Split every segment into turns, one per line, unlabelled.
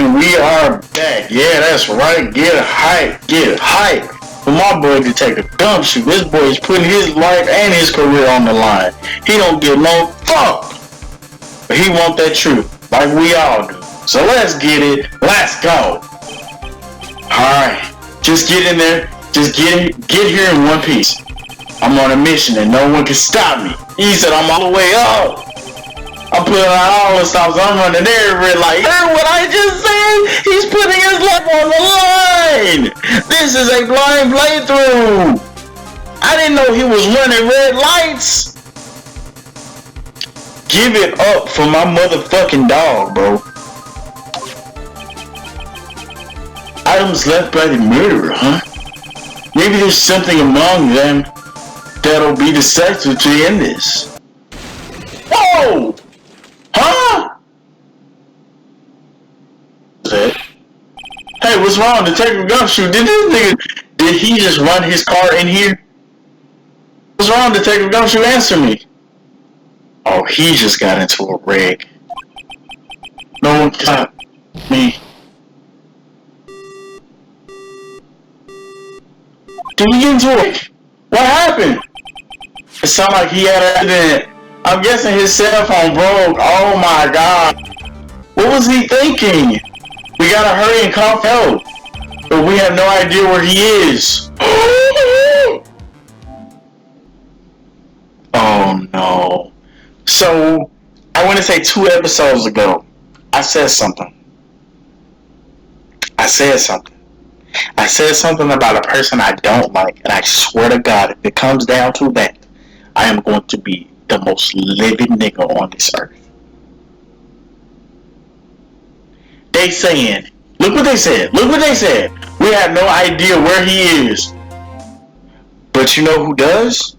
And we are back. Yeah, that's right. Get hype. Get hype. For my boy Detective Gumshoe, this boy is putting his life and his career on the line. He don't give no fuck. But he want that truth, like we all do. So let's get it. Let's go. Alright. Just get in there. Just get here in one piece. I'm on a mission and no one can stop me. He said I'm all the way up. I'm putting on all the stops. I'm running everywhere like, heard what I just said? He's putting his life on the line. This is a blind playthrough. I didn't know he was running red lights. Give it up for my motherfucking dog, bro. Items left by the murderer, huh? Maybe there's something among them that'll be decisive to end this. Whoa! Huh? Hey, what's wrong? Detective Gumshoe, did he just run his car in here? What's wrong, Detective Gumshoe? Answer me. Oh, he just got into a wreck. No one can stop me. Did he get into a wreck? What happened? It sounded like he had an accident. I'm guessing his cell phone broke. Oh my god. What was he thinking? We gotta hurry and call help. But we have no idea where he is. Oh no. So, I want to say 2 episodes ago, I said something. I said something about a person I don't like, and I swear to God, if it comes down to that, I am going to be the most living nigga on this earth. They saying, look what they said. We have no idea where he is. But you know who does?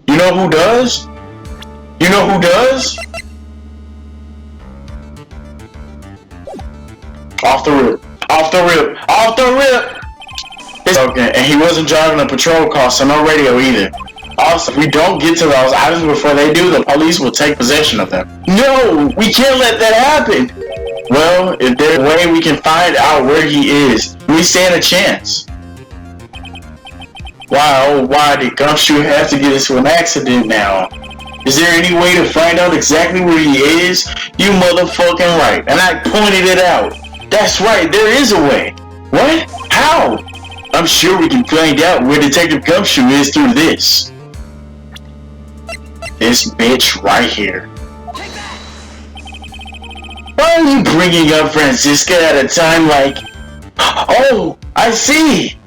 You know who does? Off the rip. It's okay, and he wasn't driving a patrol car, so no radio either. Also, if we don't get to those items before they do, the police will take possession of them. No, we can't let that happen. Well, if there's a way we can find out where he is, we stand a chance. Why did Gumshoe have to get into an accident now? Is there any way to find out exactly where he is? You motherfucking right. And I pointed it out. That's right, there is a way. What? How? I'm sure we can find out where Detective Gumshoe is through this. This bitch right here. Why are you bringing up Francisca at a time like... Oh, I see.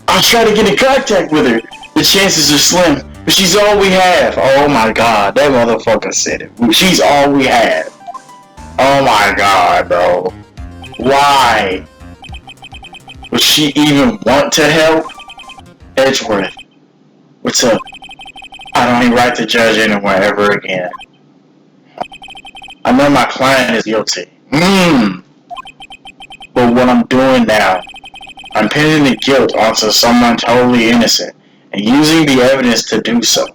I'll try to get in contact with her. The chances are slim, but she's all we have. Oh my god, that motherfucker said it. She's all we have. Oh my god, bro. Why? Would she even want to help? Edgeworth, what's up? I don't need right to judge anyone ever again. I know my client is guilty. But what I'm doing now, I'm pinning the guilt onto someone totally innocent and using the evidence to do so.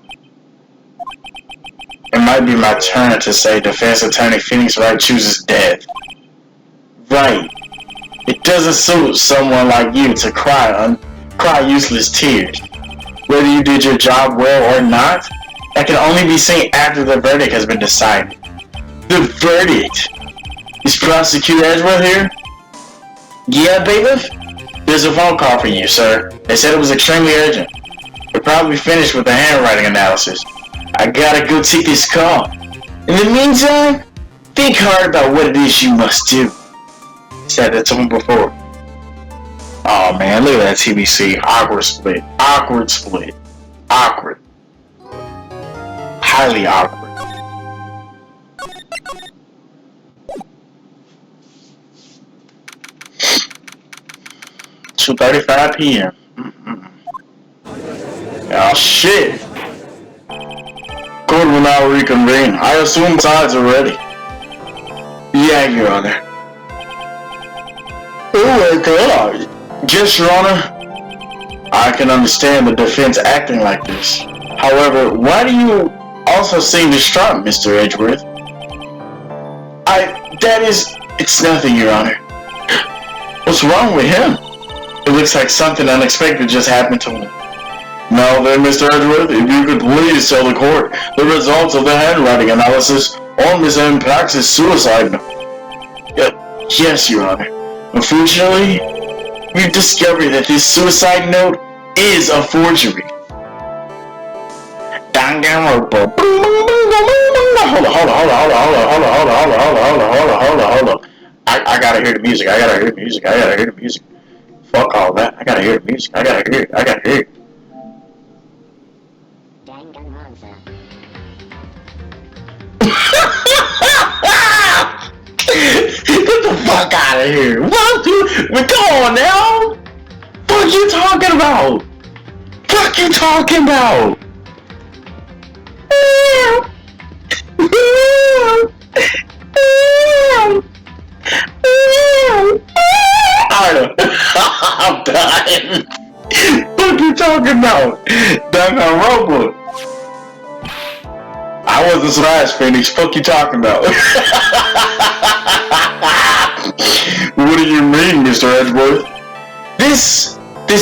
It might be my turn to say defense attorney Phoenix Wright chooses death. Right. It doesn't suit someone like you to cry useless tears. Whether you did your job well or not, that can only be seen after the verdict has been decided. The verdict? Is Prosecutor Edgeworth here? Yeah, bailiff? There's a phone call for you, sir. They said it was extremely urgent. We're probably finished with the handwriting analysis. I gotta go take this call. In the meantime, think hard about what it is you must do. Said that to him before. Oh man, look at that TBC. Awkward split. Awkward. Highly awkward. 2:35 p.m. Oh shit! Court will now reconvene. I assume sides are ready. Yeah, Your Honor. Oh my god! Yes, Your Honor. I can understand the defense acting like this. However, why do you also seem distraught, Mr. Edgeworth? It's nothing, Your Honor. What's wrong with him? It looks like something unexpected just happened to him. Now then, Mr. Edgeworth, if you could please tell the court the results of the handwriting analysis on Miss M. Pax's suicide note. Yes, Your Honor. Unfortunately, we've discovered that this suicide note is a forgery. Hold on. I gotta hear the music. Fuck all that. I gotta hear the music. I gotta hear it. Get the fuck out of here. What? Come on now. What you talking about? I'm dying. What you talking about? Dang robot. I wasn't smashed, Phoenix. Fuck you talking about? What do you mean, Mr. Edgeworth? This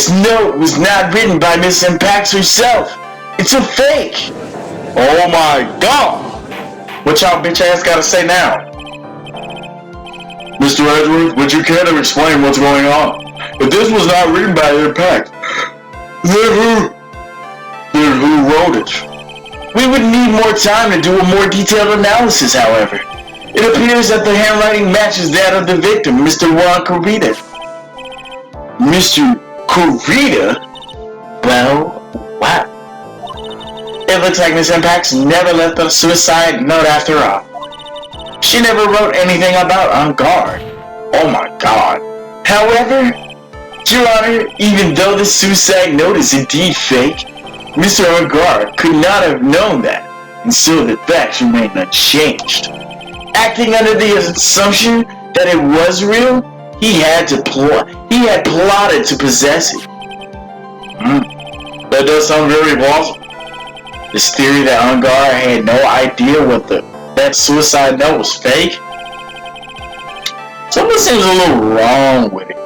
note was not written by Miss M. Pax herself. It's a fake. Oh my god. What y'all bitch ass gotta say now? Mr. Edgeworth, would you care to explain what's going on? If this was not written by M. Pax, then who wrote it? We would need more time to do a more detailed analysis, however. It appears that the handwriting matches that of the victim, Mr. Juan Corrida. Mr. Corrida? Well, wow. It looks like Miss M. Pax never left a suicide note after all. She never wrote anything about On Guard. Oh my god. However, Your Honor, even though the suicide note is indeed fake, Mr. On Guard could not have known that, and so the facts remain unchanged. Acting under the assumption that it was real, he had plotted to possess it. That does sound very plausible. This theory that On Guard had no idea that suicide note was fake? Something seems a little wrong with it.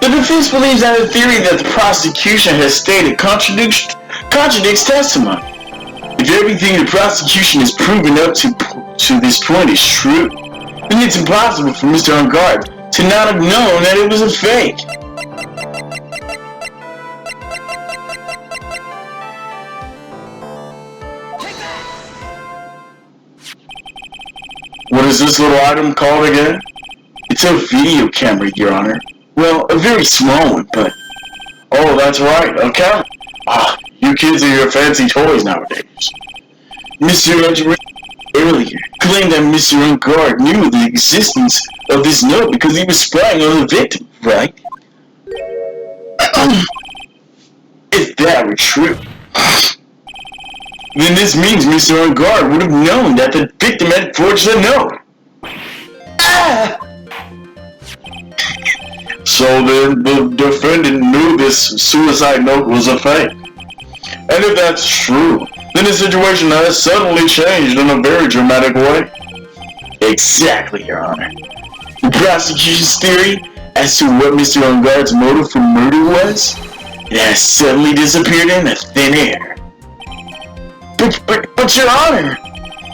The defense believes that a theory that the prosecution has stated contradicts testimony. If everything the prosecution has proven up to this point is true, then it's impossible for Mr. On Guard to not have known that it was a fake. What is this little item called again? It's a video camera, Your Honor. Well, a very small one, but... Oh, that's right, a camera. You kids are your fancy toys nowadays. Mr. Edgeworth earlier claimed that Mr. On Guard knew the existence of this note because he was spying on the victim, right? If that were true, then this means Mr. On Guard would have known that the victim had forged the note. So then the defendant knew this suicide note was a fake. And if that's true, then the situation has suddenly changed in a very dramatic way. Exactly, Your Honor. The prosecution's theory as to what Mr. On Guard's motive for murder was, it has suddenly disappeared into thin air. But Your Honor,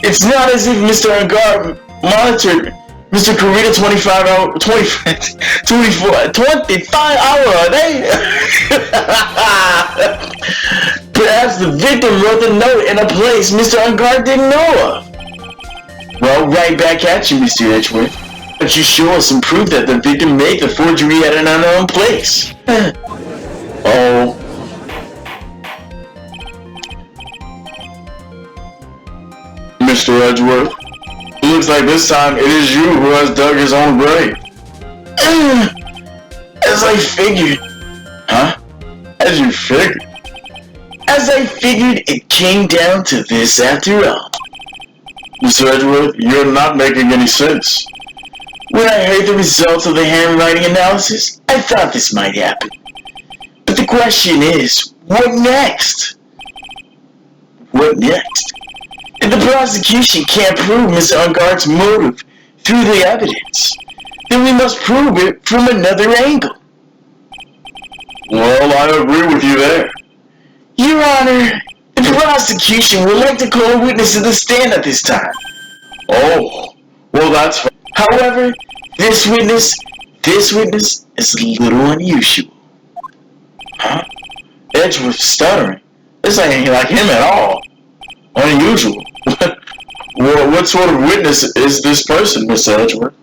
it's not as if Mr. On Guard monitored Mr. Corrida 25 hours a day. Perhaps the victim wrote the note in a place Mr. On Guard didn't know of. Well, right back at you, Mr. Edgeworth. But you show us some proof that the victim made the forgery at an unknown place. Oh. Mr. Edgeworth, it looks like this time it is you who has dug his own grave. As I figured. Huh? As you figured? As I figured, it came down to this after all. Mr. Edgeworth, you're not making any sense. When I heard the results of the handwriting analysis, I thought this might happen. But the question is, what next? What next? If the prosecution can't prove Mr. Ungard's motive through the evidence, then we must prove it from another angle. Well, I agree with you there. Your Honor, the prosecution would like to call a witness to the stand at this time. Oh, well that's fine. However, this witness is a little unusual. Huh? Edgeworth stuttering. This ain't like him at all. Unusual. What sort of witness is this person, Mr. Edgeworth?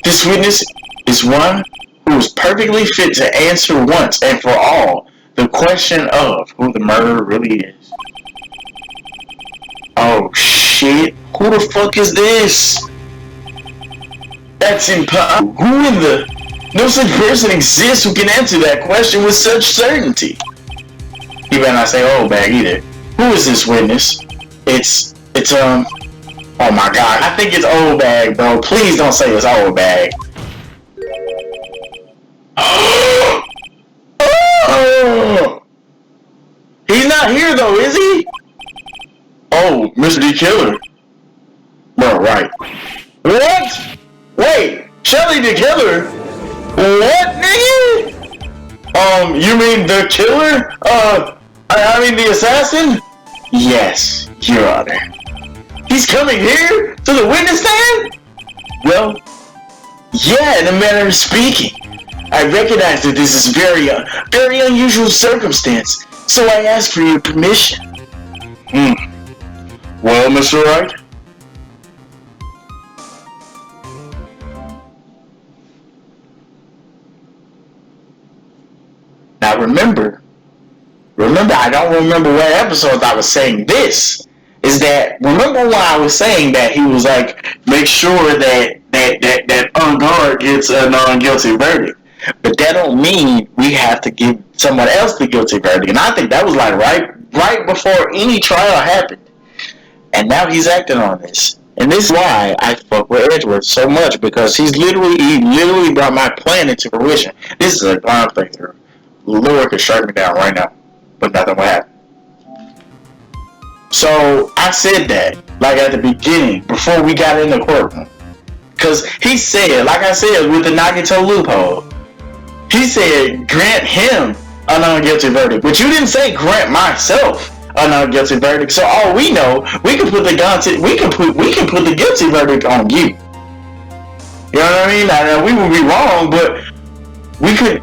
This witness is one who is perfectly fit to answer once and for all the question of who the murderer really is. Oh shit, who the fuck is this? That's impossible. Who in the... No such person exists who can answer that question with such certainty. You better not say old bag either. Who is this witness? It's oh my god, I think it's old bag, bro. Please don't say it's old bag. Oh! He's not here though, is he? Oh, Mr. D. Killer. Bro, right. What? Wait, Shelly the Killer? What, nigga? You mean the killer? I mean the assassin? Yes, Your Honor. He's coming here? To the witness stand? Well, yeah, in a manner of speaking. I recognize that this is very unusual circumstance, so I ask for your permission. Well, Mr. Wright? Now remember, I don't remember what episode I was saying this. Is that, remember when I was saying that he was like, make sure that Ungard gets a non-guilty verdict. But that don't mean we have to give someone else the guilty verdict. And I think that was like right before any trial happened. And now he's acting on this. And this is why I fuck with Edgeworth so much, because he literally brought my plan into fruition. This is a blind playthrough. Lord could strike me down right now, but nothing will happen. So I said that, like at the beginning, before we got in the courtroom. Because he said, like I said, with the Nagito loophole, he said, grant him a non-guilty verdict. But you didn't say grant myself a non-guilty verdict. So all we know, we can put the guilty verdict on you. You know what I mean? Now, we would be wrong, but we could...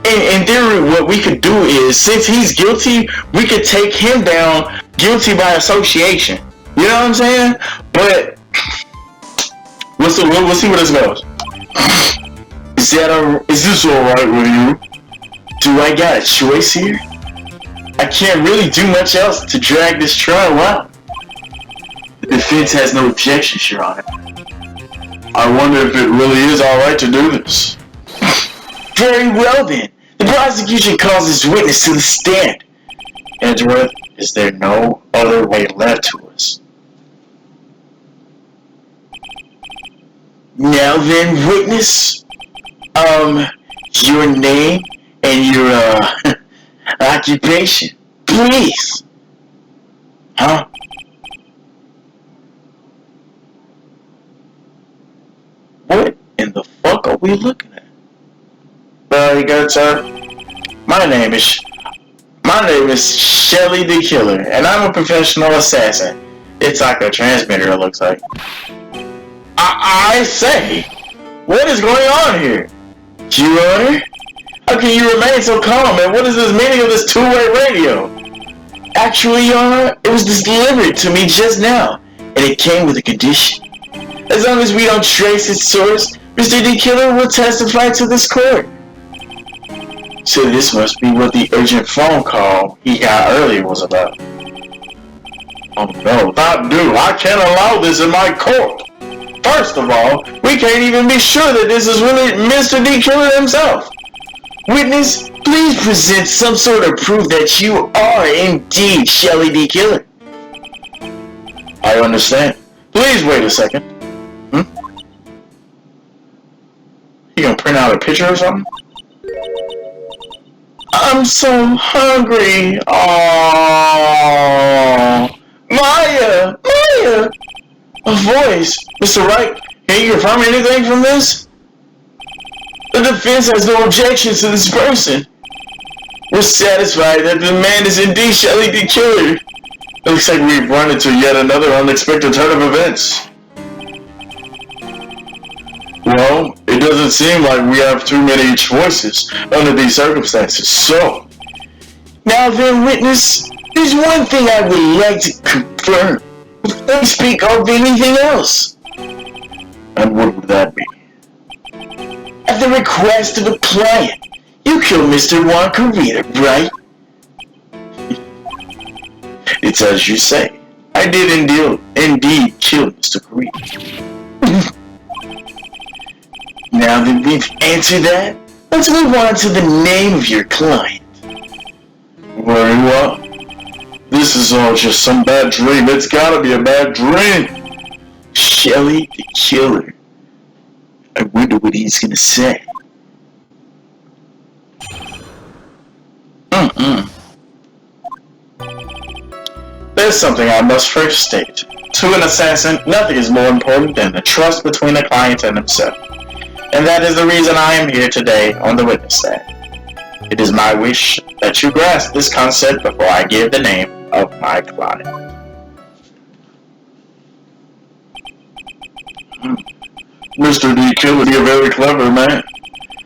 In theory, what we could do is, since he's guilty, we could take him down guilty by association. You know what I'm saying? But we'll see where this goes. Is this alright with you? Do I got a choice here? I can't really do much else to drag this trial out. The defense has no objections, Your Honor. I wonder if it really is alright to do this. Very well then. The prosecution calls this witness to the stand. Edgeworth, is there no other way left to us? Now then, witness, your name and your, occupation, please. Huh? What in the fuck are we looking at? Very good, sir. My name is Shelly the Killer, and I'm a professional assassin. It's like a transmitter, it looks like. I say, what is going on here? Your Honor? How can you remain so calm, and what is this meaning of this two-way radio? Actually, Your Honor, it was delivered to me just now, and it came with a condition. As long as we don't trace its source, Mr. D. Killer will testify to this court. So this must be what the urgent phone call he got earlier was about. Oh no, dude, I can't allow this in my court. First of all, we can't even be sure that this is really Mr. D. Killer himself. Witness, please present some sort of proof that you are indeed Shelly D. Killer. I understand. Please wait a second. You gonna print out a picture or something? I'm so hungry. Oh, Maya! Maya! A voice. Mr. Wright, can you confirm anything from this? The defense has no objections to this person. We're satisfied that the man is indeed Shelley the killer. It looks like we've run into yet another unexpected turn of events. Well, it doesn't seem like we have too many choices under these circumstances, so... Now then, witness, there's one thing I would like to confirm before we speak of anything else. And what would that be? At the request of a client, you killed Mr. Walker Reader, right? It's as you say. I did indeed kill Mr. Reader. Now that we've answered that, let's move on to the name of your client. Very well. This is all just some bad dream. It's gotta be a bad dream. Shelley the killer. I wonder what he's gonna say. There's something I must first state. To an assassin, nothing is more important than the trust between the client and himself. And that is the reason I am here today on the witness stand. It is my wish that you grasp this concept before I give the name of my client. Mr. D. Killer is a very clever man.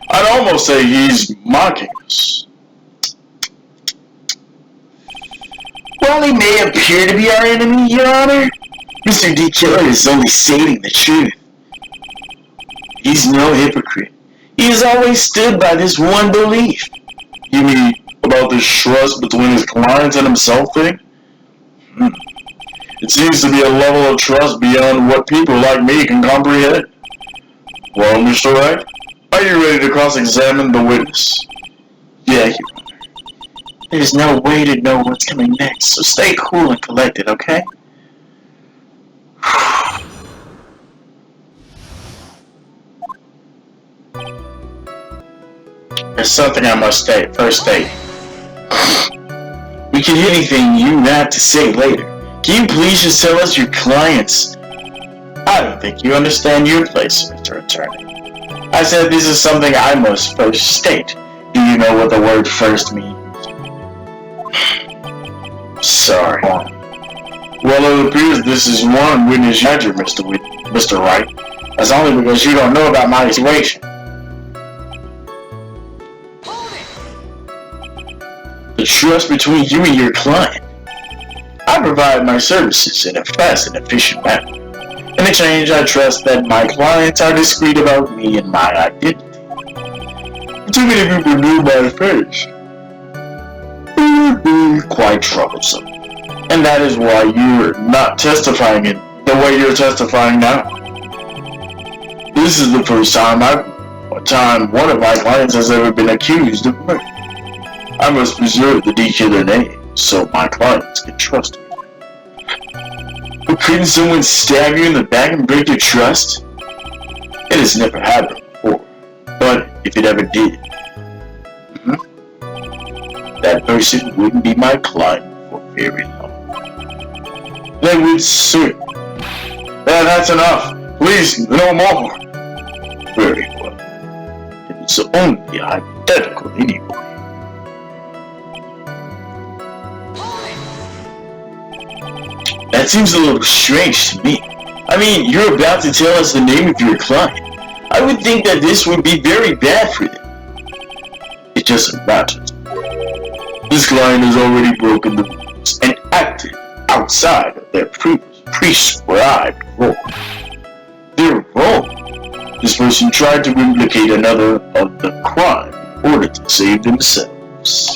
I'd almost say he's mocking us. While he may appear to be our enemy, Your Honor, Mr. D. Killer is only stating the truth. He's no hypocrite. He has always stood by this one belief. You mean about this trust between his clients and himself thing? It seems to be a level of trust beyond what people like me can comprehend. Well, Mr. Wright, are you ready to cross-examine the witness? Yeah, Your Honor. There's no way to know what's coming next, so stay cool and collected, okay? There's something I must first state. We can hear anything you have to say later. Can you please just tell us your clients? I don't think you understand your place, Mr. Attorney. I said this is something I must first state. Do you know what the word first means? Sorry. Well, it appears this is one witness you had, Mr. Wright. That's only because you don't know about my situation. The trust between you and your client. I provide my services in a fast and efficient manner. In exchange, I trust that my clients are discreet about me and my identity. Too many people knew my face. It would be quite troublesome. And that is why you're not testifying in the way you're testifying now. This is the first time one of my clients has ever been accused of murder. I must preserve the D-Killer name so my clients can trust me. But couldn't someone stab you in the back and break your trust? It has never happened before, but if it ever did, that person wouldn't be my client for very long. They would sue. That's enough. Please, no more. Very well. It's only hypothetical anyway. That seems a little strange to me. I mean, you're about to tell us the name of your client. I would think that this would be very bad for them. It doesn't matter. This client has already broken the rules and acted outside of their prescribed role. Their role? This person tried to implicate another of the crime in order to save themselves.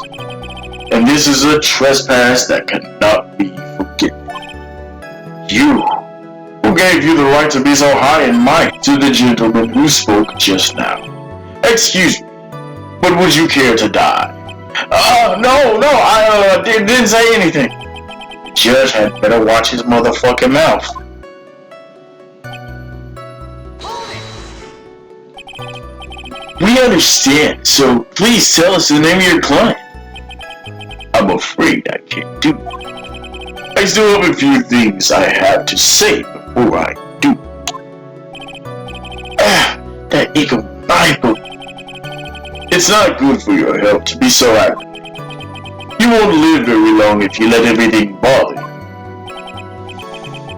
And this is a trespass that cannot be forgiven. You? Who gave you the right to be so high and mighty to the gentleman who spoke just now? Excuse me, but would you care to die? No, I didn't say anything. The judge had better watch his motherfucking mouth. We understand, so please tell us the name of your client. I'm afraid I can't do it. I still have a few things I have to say before I do. That economical. It's not good for your health to be so active. You won't live very long if you let everything bother you.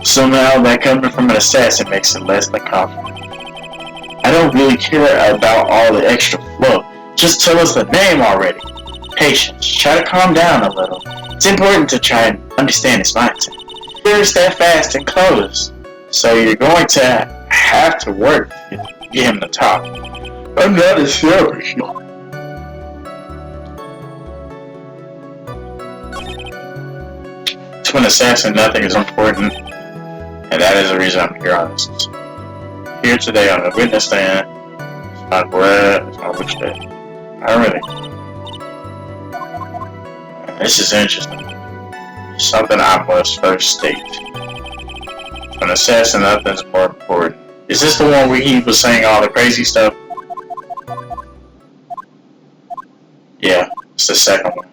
Somehow that coming from an assassin makes it less than confident. I don't really care about all the extra fluff. Just tell us the name already. Patience. Try to calm down a little. It's important to try and understand his mindset. You're steadfast and close, so you're going to have to work to get him to talk. I'm not a selfish. To an assassin, nothing is important, and that is the reason I'm here on this. Here today on the witness stand. It's not glad. It's not which day. I really. This is interesting. Something I must first state. To an assassin, nothing's more important. Is this the one where he was saying all the crazy stuff? Yeah, it's the second one.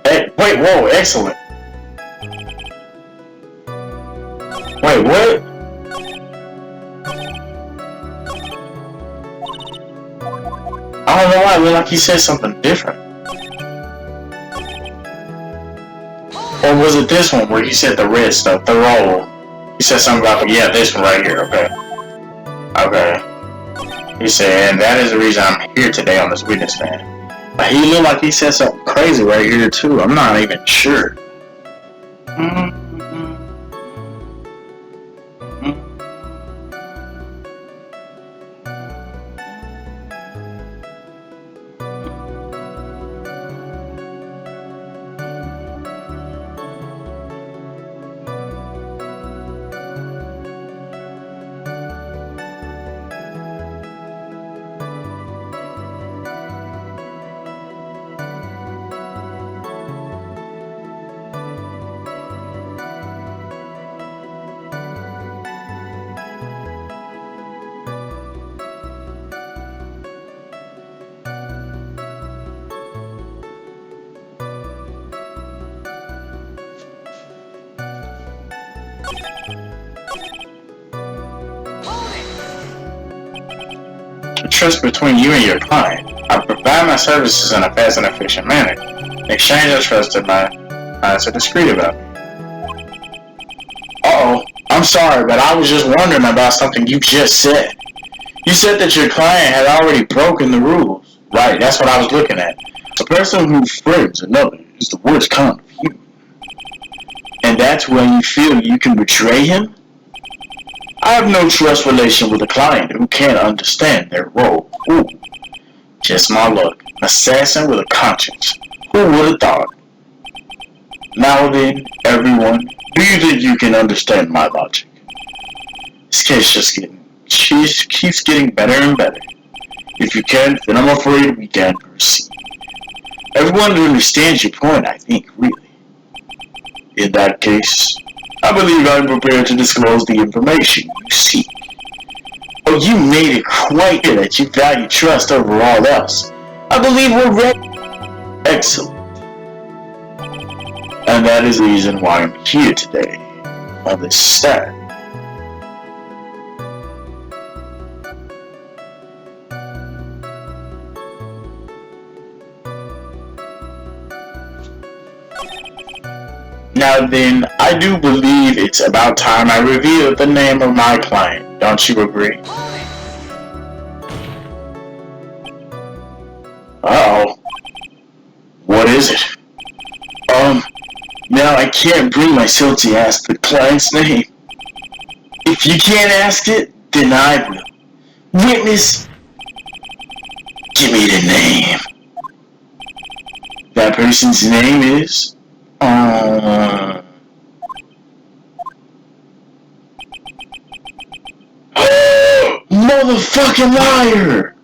Hey, wait, whoa, excellent. Wait, what? I don't know why, I look like he said something different. Or was it this one where he said the red stuff, the roll? He said something about, yeah, this one right here, okay. Okay. He said, and that is the reason I'm here today on this witness stand. But he looked like he said something crazy right here too, I'm not even sure. The trust between you and your client. I provide my services in a fast and efficient manner. In exchange, I trust that my clients are discreet about me. Uh-oh. I'm sorry, but I was just wondering about something you just said. You said that your client had already broken the rules. Right, that's what I was looking at. A person who frames another is the worst kind of human. And that's when you feel you can betray him? I have no trust relation with a client who can't understand their role. Ooh, just my luck. An assassin with a conscience. Who would have thought? Now then, everyone, do you think you can understand my logic? This case just keeps getting better and better. If you can't, then I'm afraid we can't proceed. Everyone understands your point, I think, really. In that case, I believe I'm prepared to disclose the information you seek. Oh, you made it quite clear that you value trust over all else. I believe we're ready. Excellent. And that is the reason why I'm here today, on this stand. Now then, I do believe it's about time I reveal the name of my client. Don't you agree? Uh-oh. What is it? Now I can't bring myself to ask the client's name. If you can't ask it, then I will. Witness, give me the name. That person's name is... Motherfucking liar!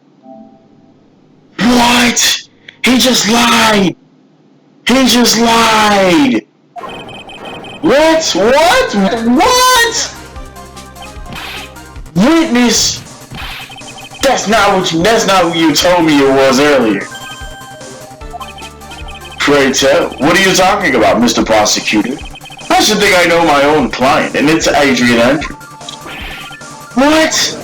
What? He just lied! He just lied! What? What? What? Witness? That's not what you told me it was earlier. Pray tell, what are you talking about, Mr. Prosecutor? I should think I know my own client, and it's Adrian Andrews. What?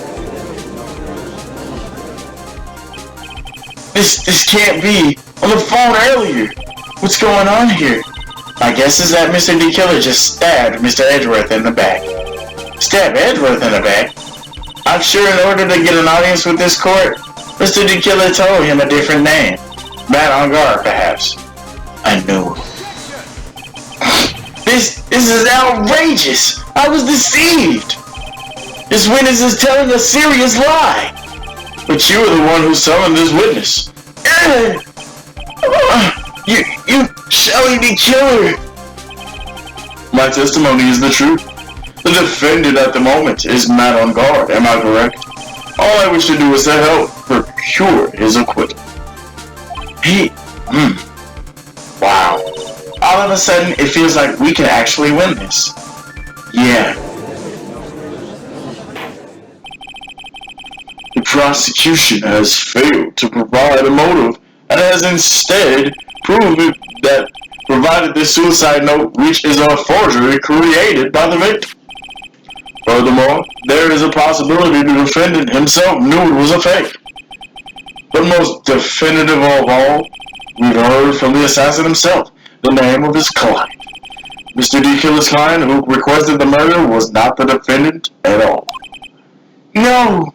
This can't be. On the phone earlier. What's going on here? My guess is that Mr. D. Killer just stabbed Mr. Edgeworth in the back. Stabbed Edgeworth in the back? I'm sure in order to get an audience with this court, Mr. D. Killer told him a different name. Matt on guard, perhaps. I know. This is outrageous! I was deceived! This witness is telling a serious lie! But you are the one who summoned this witness. You Shelly the Killer! My testimony is the truth. The defendant at the moment is Matt on guard, am I correct? All I wish to do is to help procure his acquittal. Wow. All of a sudden, it feels like we can actually win this. Yeah. The prosecution has failed to provide a motive and has instead proven that provided this suicide note, which is a forgery created by the victim. Furthermore, there is a possibility the defendant himself knew it was a fake. But most definitive of all, we've heard from the assassin himself the name of his client. Mr. D. Killer's client who requested the murder was not the defendant at all. No!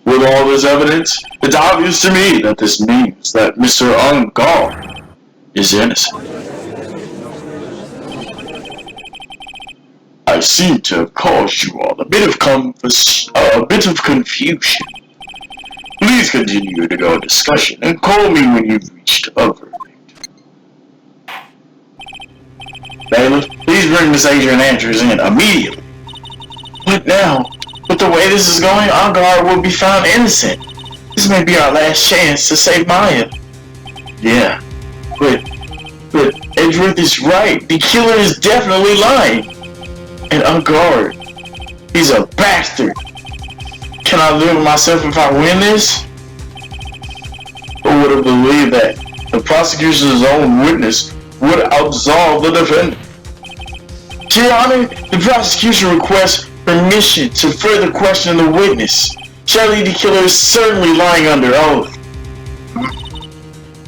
With all this evidence, it's obvious to me that this means that Mr. On Guard is innocent. I seem to have caused you all a bit of confusion. Please continue to your discussion and call me when you've reached a verdict. Bailiff, please bring Miss Adrian Andrews in immediately. What now? With the way this is going, On Guard will be found innocent. This may be our last chance to save Maya. Yeah, but Edgeworth is right. The killer is definitely lying. And On Guard, he's a bastard. Can I live with myself if I win this? Who would have believed that the prosecution's own witness would absolve the defendant? Your Honor, the prosecution requests permission to further question the witness. Charlie the Killer is certainly lying under oath.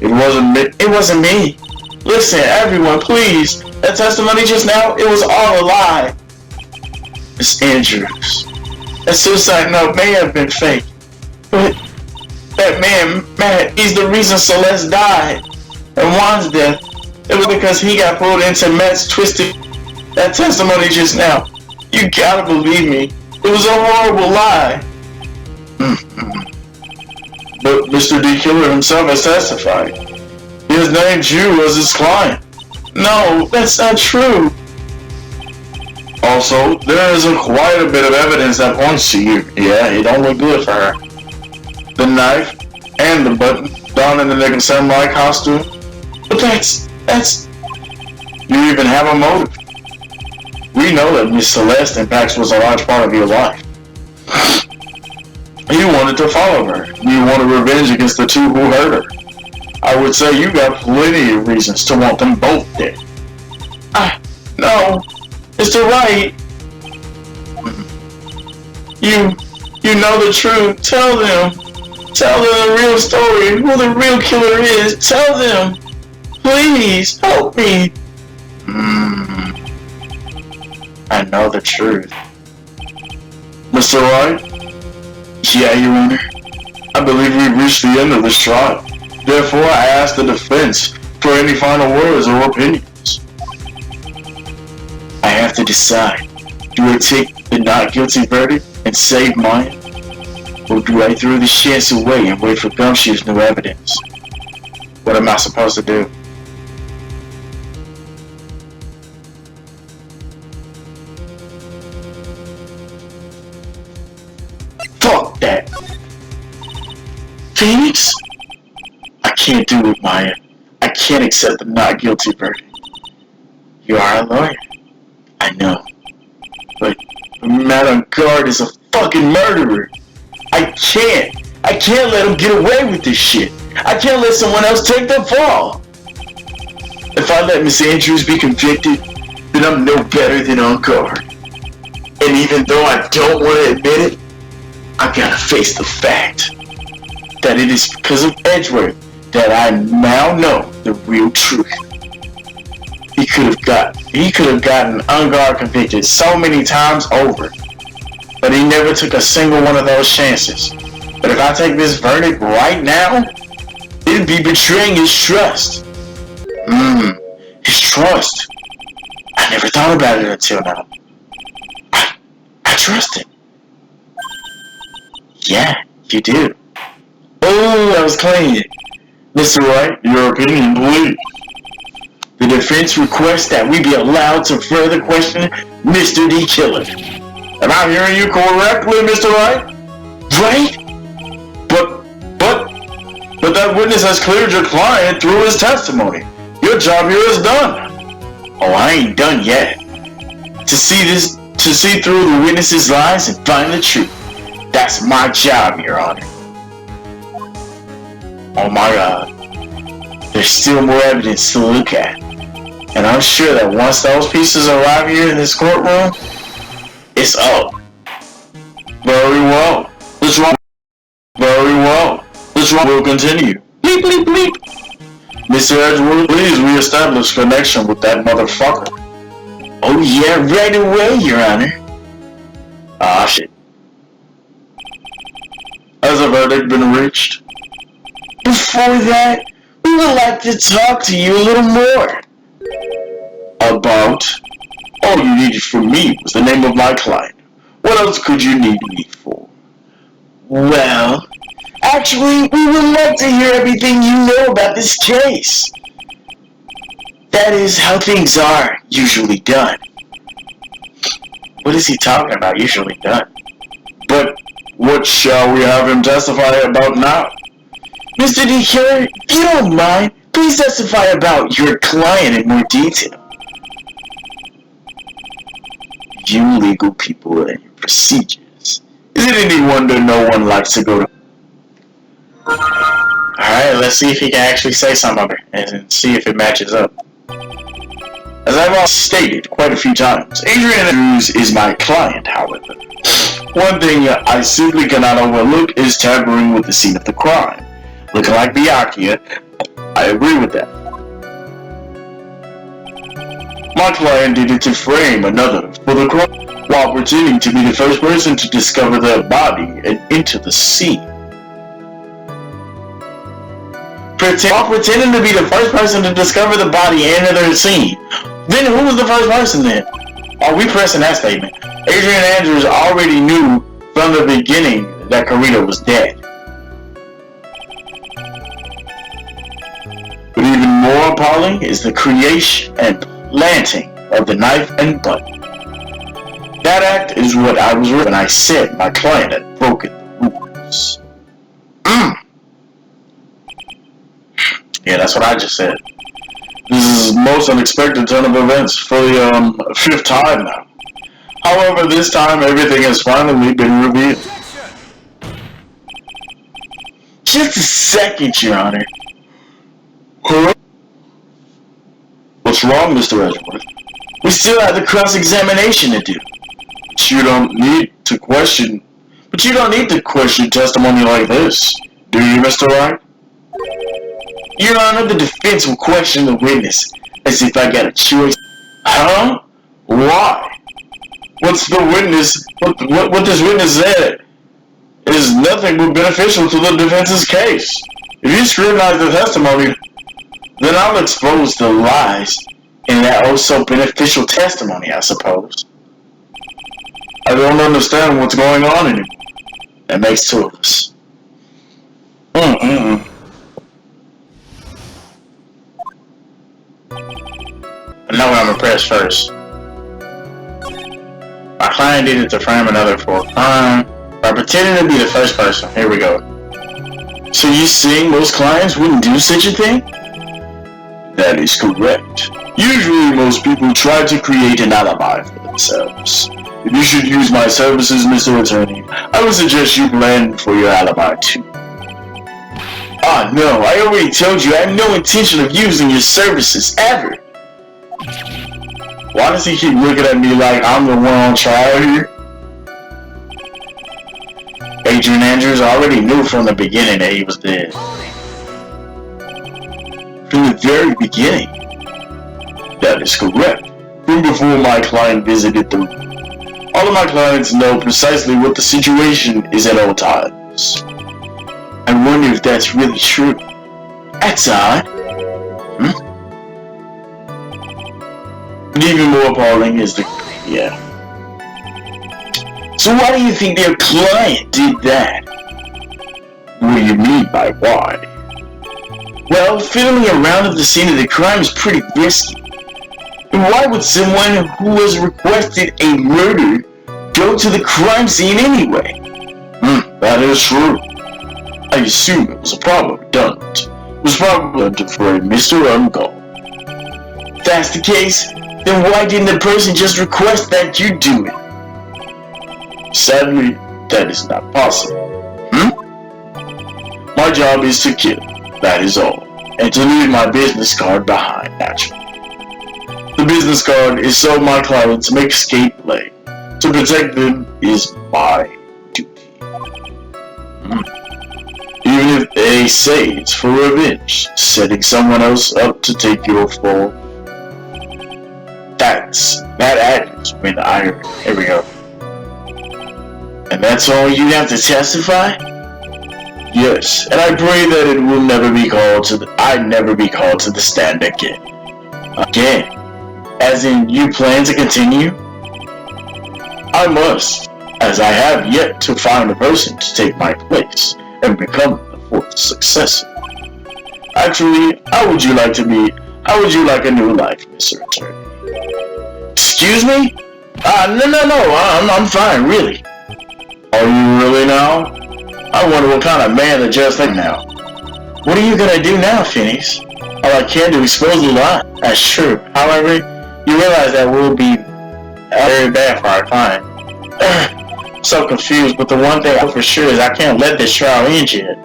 It wasn't me. Listen, everyone, please. That testimony just now, it was all a lie. Miss Andrews, that suicide note may have been fake, but that man, Matt, he's the reason Celeste died. And Juan's death, it was because he got pulled into Matt's twisted. That testimony just now, you gotta believe me, it was a horrible lie. But Mr. D. Killer himself has testified. He has named you as his client. No, that's not true. Also, there is quite a bit of evidence that points to you. Yeah, it don't look good for her. The knife and the button down in the Nick and Samurai costume. But that's... You even have a motive. We know that Miss Celeste in fact was a large part of your life. You wanted to follow her. You wanted revenge against the two who hurt her. I would say you got plenty of reasons to want them both dead. No. Mr. Wright. You know the truth. Tell them. Tell them the real story. Who the real killer is. Tell them. Please, help me. I know the truth. Mr. Wright? Yeah, Your Honor. I believe we've reached the end of this trial. Therefore, I ask the defense for any final words or opinions. I have to decide. Do I take the not guilty verdict and save mine? Or do I throw this chance away and wait for Gumshoe's new evidence? What am I supposed to do? Fuck that! Phoenix? I can't do it, Maya. I can't accept the not guilty verdict. You are a lawyer. I know. But The man on guard is a fucking murderer. I can't let him get away with this shit. I can't let someone else take the fall. If I let Miss Andrews be convicted, then I'm no better than on guard. And even though I don't want to admit it, I gotta face the fact that it is because of Edgeworth that I now know the real truth. He could have gotten on guard convicted so many times over, but he never took a single one of those chances. But if I take this verdict right now, it'd be betraying his trust. His trust. I never thought about it until now. I trust him. Yeah, you do. Oh, that was clean. Mr. Wright, your opinion, please. The defense requests that we be allowed to further question Mr. D. Killer. Am I hearing you correctly, Mr. Wright? Right? But that witness has cleared your client through his testimony. Your job here is done. Oh, I ain't done yet. To see through the witness's lies and find the truth. That's my job, Your Honor. Oh my God. There's still more evidence to look at. And I'm sure that once those pieces arrive here in this courtroom, it's up. Very well. What's wrong? Very well. What's wrong? We'll continue. Bleep, bleep, bleep. Mr. Edgeworth, please reestablish connection with that motherfucker. Oh yeah, right away, Your Honor. Ah, shit. Has a verdict been reached? Before that, we would like to talk to you a little more. About? All you needed from me was the name of my client. What else could you need me for? Well, actually, we would like to hear everything you know about this case. That is how things are usually done. What is he talking about, usually done? But what shall we have him testify about now? Mr. D. Killer, if you don't mind, please testify about your client in more detail. You legal people and your procedures. Is it any wonder no one likes to go to... Alright, let's see if he can actually say something of it, and see if it matches up. As I've already stated quite a few times, Adrian Andrews is my client, however. One thing I simply cannot overlook is tampering with the scene of the crime. Looking like Byakuya, I agree with that. My client needed to frame another for the crime while pretending to be the first person to discover their body and enter the scene. While pretending to be the first person to discover the body and enter the scene. Then who was the first person then? Are we pressing that statement? Adrian Andrews already knew from the beginning that Karita was dead. But even more appalling is the creation and planting of the knife and button. That act is what I was when I said my client had broken the rules. Yeah, that's what I just said. This is the most unexpected turn of events for the fifth time now. However, this time everything has finally been revealed. Just a second, Your Honor. Huh? What's wrong, Mr. Edgeworth? We still have the cross-examination to do. But you don't need to question testimony like this, do you, Mr. Wright? Your Honor, the defense will question the witness as if I got a choice. Huh? Why? What this witness said is nothing but beneficial to the defense's case. If you scrutinize the testimony, then I'll expose the lies in that also beneficial testimony, I suppose. I don't understand what's going on anymore. That makes two of us. I know I'm impressed first. My client needed to frame another for a crime by pretending to be the first person. Here we go. So you saying most clients wouldn't do such a thing? That is correct. Usually most people try to create an alibi for themselves. If you should use my services, Mr. Attorney, I would suggest you plan for your alibi too. Ah, no, I already told you I have no intention of using your services, ever. Why does he keep looking at me like I'm the one on trial here? Adrian Andrews already knew from the beginning that he was dead. From the very beginning? That is correct. From before my client visited the room. All of my clients know precisely what the situation is at all times. I wonder if that's really true. That's odd. But even more appalling is the... yeah. So why do you think their client did that? What do you mean by why? Well, fiddling around at the scene of the crime is pretty risky. And why would someone who has requested a murder go to the crime scene anyway? That is true. I assume it was a problem done. It was probably done for a Mr. Uncle. If that's the case, then why didn't the person just request that you do it? Sadly, that is not possible. My job is to kill, that is all. And to leave my business card behind, naturally. The business card is so my clients make escape late. To protect them is my duty. Even if they say it's for revenge, setting someone else up to take your fall. That happens when here we go. And that's all you have to testify? Yes, and I pray that it will never be called to the stand again. Again? As in, you plan to continue? I must, as I have yet to find a person to take my place and become the fourth successor. Actually, how would you like a new life, Mr. Attorney? Excuse me? No, I'm fine, really. Are you really now? I wonder what kind of man that just like now. What are you gonna do now, Phoenix? All I can do is expose the lie. That's true. However, you realize that will be very bad for our client. So confused, but the one thing I know for sure is I can't let this trial end yet.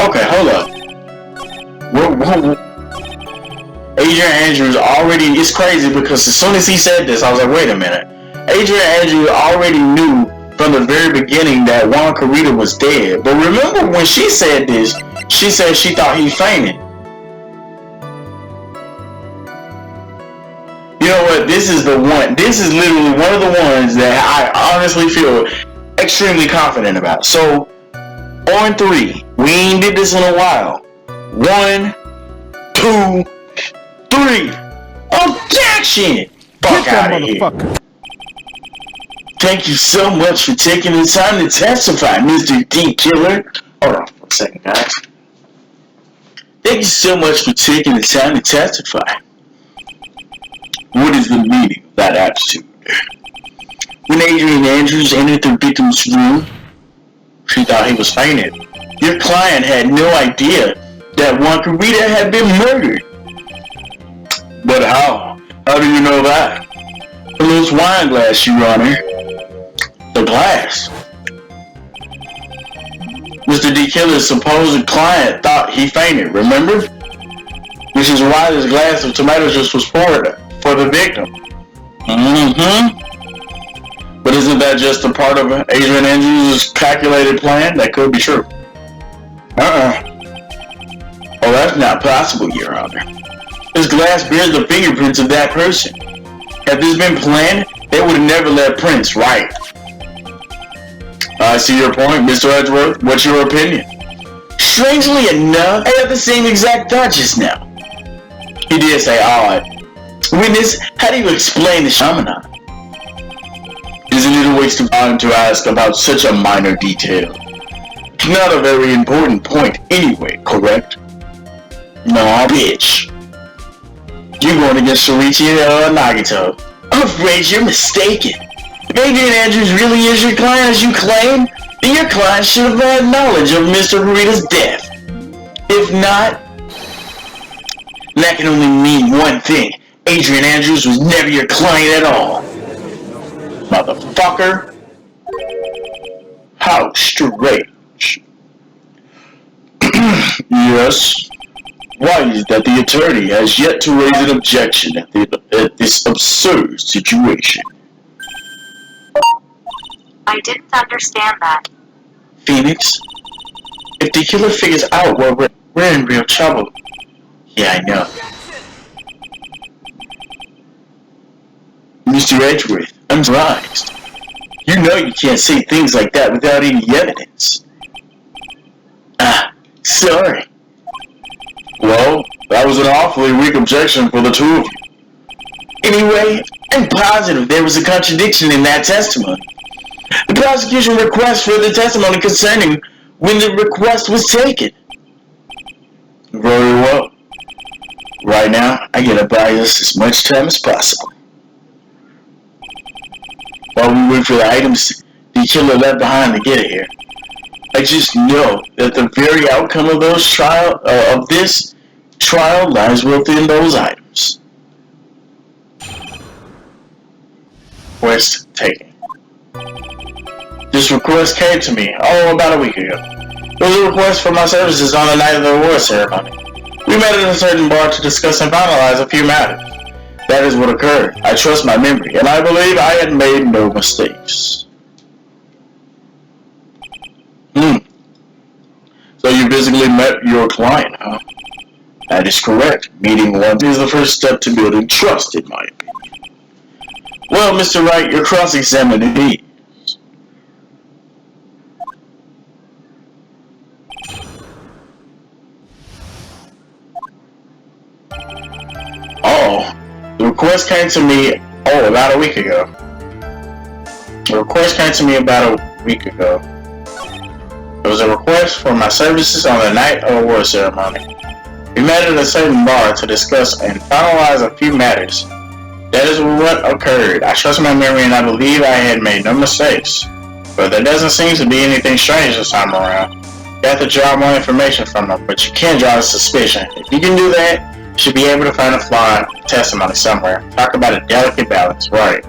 Okay, hold up. Whoa. Adrian Andrews already, it's crazy because as soon as he said this, I was like, wait a minute. Adrian Andrews already knew from the very beginning that Juan Carita was dead. But remember when she said this, she said she thought he fainted. You know what, this is literally one of the ones that I honestly feel extremely confident about. So, on 3, we ain't did this in a while. 1, 2, 3. Objection! Fuck out of here. Thank you so much for taking the time to testify, Mr. D. Killer. Hold on for a second, guys. Thank you so much for taking the time to testify. What is the meaning of that attitude? When Adrian Andrews entered the victim's room, she thought he was fainted. Your client had no idea that Juan Carita had been murdered. But how? How do you know that? From this wine glass, Your Honor. The glass. Mr. D. Killer's supposed client thought he fainted, remember? Which is why this glass of tomato juice was poured for the victim. But isn't that just a part of Adrian Andrews' calculated plan? That could be true. Oh, that's not possible, Your Honor. This glass bears the fingerprints of that person. Had this been planned, they would have never let prints write. I see your point, Mr. Edgeworth. What's your opinion? Strangely enough, I had the same exact thought just now. He did say odd. Witness, how do you explain the phenomenon? Isn't it a waste of time to ask about such a minor detail? It's not a very important point anyway, correct? No, bitch. You're going against Shorichi Nagito. I'm afraid you're mistaken. If Adrian Andrews really is your client as you claim, then your client should have had knowledge of Mr. Harita's death. If not, that can only mean one thing. Adrian Andrews was never your client at all. Motherfucker. How strange. Yes. Why is that the attorney has yet to raise an objection at this absurd situation?
I didn't understand that.
Phoenix, if the killer figures out where we're in real trouble. Yeah, I know. Mr. Edgeworth, I'm surprised. You know you can't say things like that without any evidence. Ah, sorry. Well, that was an awfully weak objection for the two of you. Anyway, I'm positive there was a contradiction in that testimony. The prosecution requests for the testimony concerning when the request was taken. Very well. Right now, I gotta buy us as much time as possible. While we wait for the items the killer left behind to get here, I just know that the very outcome of this trial lies within those items. Request taken. This request came to me, about a week ago. It was a request for my services on the night of the award ceremony. We met at a certain bar to discuss and finalize a few matters. That is what occurred. I trust my memory, and I believe I had made no mistakes. So you physically met your client, huh? That is correct. Meeting one is the first step to building trust, in my opinion. Well, Mr. Wright, your cross-examining me. Oh, the request came to me, about a week ago. The request came to me about a week ago. It was a request for my services on the night of the award ceremony. We met at a certain bar to discuss and finalize a few matters. That is what occurred. I trust my memory and I believe I had made no mistakes. But there doesn't seem to be anything strange this time around. You have to draw more information from them, but you can't draw a suspicion. If you can do that, you should be able to find a flaw in testimony somewhere. Talk about a delicate balance, right?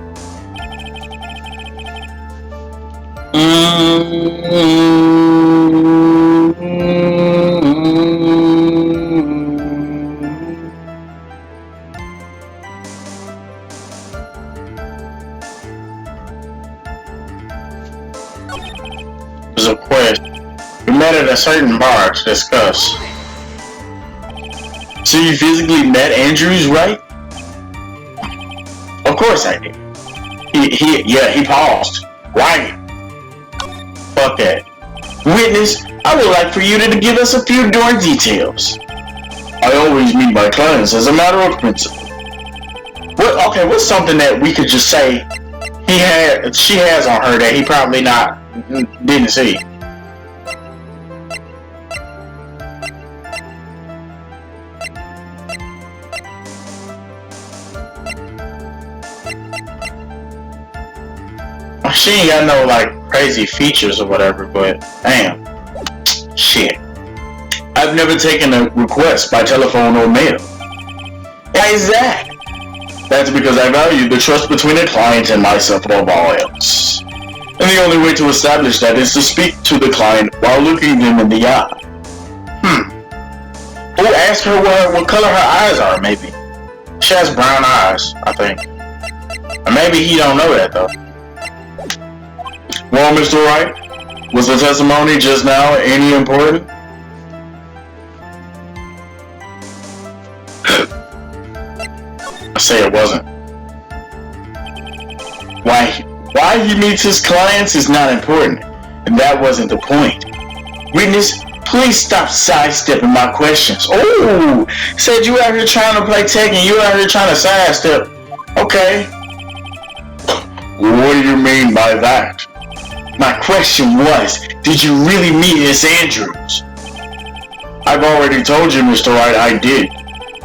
There's a question. We met at a certain bar to discuss. So you physically met Andrews, right? Of course I did. He paused. Why? Fuck that. Witness, I would like for you to give us a few more details. I always meet my clients as a matter of principle. What's something that we could just say she has on her that he probably didn't see? She ain't got no crazy features or whatever, but damn. Shit. I've never taken a request by telephone or mail. Why is that? That's because I value the trust between a client and myself above all else. And the only way to establish that is to speak to the client while looking them in the eye. Who asked her what color her eyes are, maybe? She has brown eyes, I think. Or maybe he don't know that, though. Well, Mr. Wright, was the testimony just now any important? I say it wasn't. Why he meets his clients is not important, and that wasn't the point. Witness, please stop sidestepping my questions. Oh, said you out here trying to play Tekken, you out here trying to sidestep. Okay. What do you mean by that? My question was, did you really meet Miss Andrews? I've already told you, Mr. Wright, I did.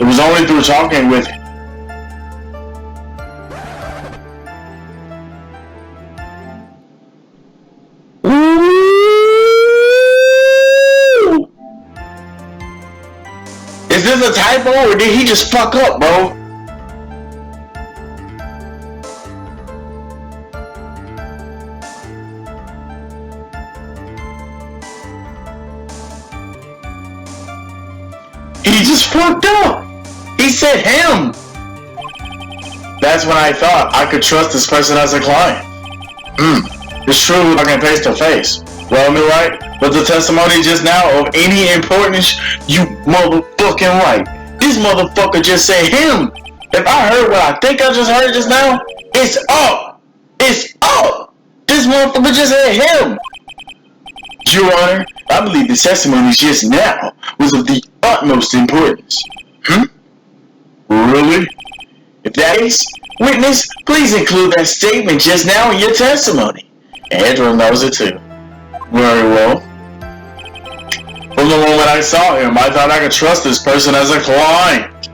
It was only through talking with Is this a typo or did he just fuck up, bro? He just fucked up. He said him. That's when I thought I could trust this person as a client. It's true, I can face to face. Well, me right? But the testimony just now of any importance, you motherfucking right. This motherfucker just said him. If I heard what I think I just heard just now, it's up. It's up. This motherfucker just said him. Your Honor, I believe the testimony just now was of the utmost importance. Really? If that is, witness, please include that statement just now in your testimony. Andrew knows it too. Very well. From the moment I saw him, I thought I could trust this person as a client.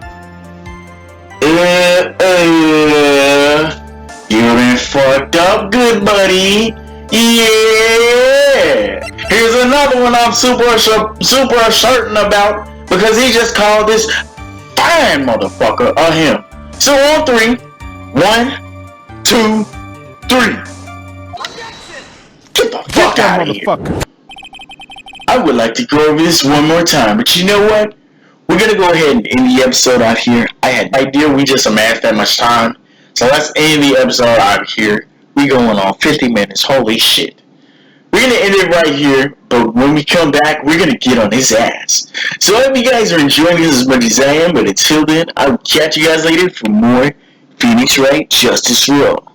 You been fucked up good, buddy. Yeah. Here's another one I'm super certain about because he just called this fine motherfucker a him. So on 3, 1, 2, 3. Get the fuck out of here. I would like to go over this one more time, but you know what? We're gonna go ahead and end the episode out here. I had no idea we just amassed that much time. So let's end the episode out here. We going on 50 minutes. Holy shit. We're gonna end it right here, but when we come back, we're gonna get on his ass. So I hope you guys are enjoying this as much as I am, but until then, I will catch you guys later for more Phoenix Wright Justice for All.